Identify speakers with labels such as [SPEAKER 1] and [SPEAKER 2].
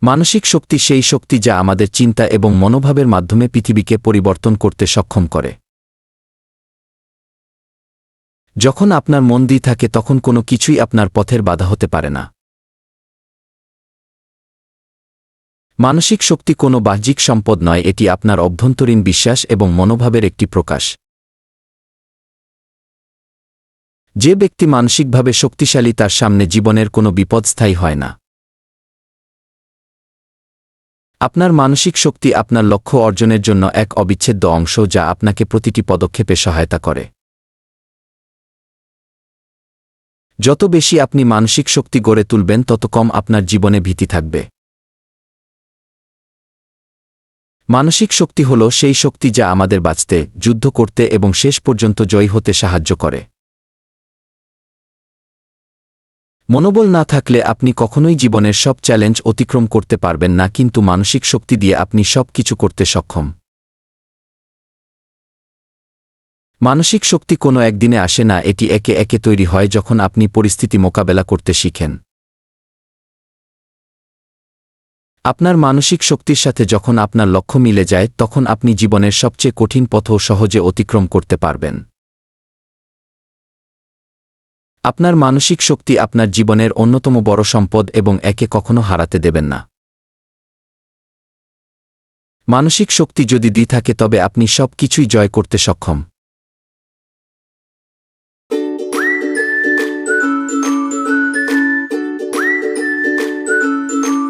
[SPEAKER 1] মানসিক শক্তি সেই শক্তি যা আমাদের চিন্তা এবং মনোভাবের মাধ্যমে পৃথিবীকে পরিবর্তন করতে সক্ষম করে। যখন আপনার মন দিয়ে থাকে তখন কোনো কিছুই আপনার পথের বাধা হতে পারে না। মানসিক শক্তি কোনো বাহ্যিক সম্পদ নয়, এটি আপনার অভ্যন্তরীণ বিশ্বাস এবং মনোভাবের একটি প্রকাশ। যে ব্যক্তি মানসিকভাবে শক্তিশালী তার সামনে জীবনের কোনো বিপদ স্থায়ী হয় না। আপনার মানসিক শক্তি আপনার লক্ষ্য অর্জনের জন্য এক অবিচ্ছেদ্য অংশ যা আপনাকে প্রতিটি পদক্ষেপে সহায়তা করে। যত বেশি আপনি মানসিক শক্তি গড়ে তুলবেন তত কম আপনার জীবনে ভীতি থাকবে। মানসিক শক্তি হল সেই শক্তি যা আমাদের বাঁচতে, যুদ্ধ করতে এবং শেষ পর্যন্ত জয়ী হতে সাহায্য করে। মনোবল না থাকলে আপনি কখনোই জীবনের সব চ্যালেঞ্জ অতিক্রম করতে পারবেন না, কিন্তু মানসিক শক্তি দিয়ে আপনি সব কিছু করতে সক্ষম। মানসিক শক্তি কোনো একদিনে আসে না, এটি একে একে তৈরি হয় যখন আপনি পরিস্থিতি মোকাবেলা করতে শিখেন। আপনার মানসিক শক্তির সাথে যখন আপনার লক্ষ্য মিলে যায় তখন আপনি জীবনের সবচেয়ে কঠিন পথও সহজে অতিক্রম করতে পারবেন। আপনার মানসিক শক্তি আপনার জীবনের অন্যতম বড় সম্পদ এবং একে কখনো হারাতে দেবেন না। মানসিক শক্তি যদি থাকে তবে আপনি সব কিছুই জয় করতে সক্ষম।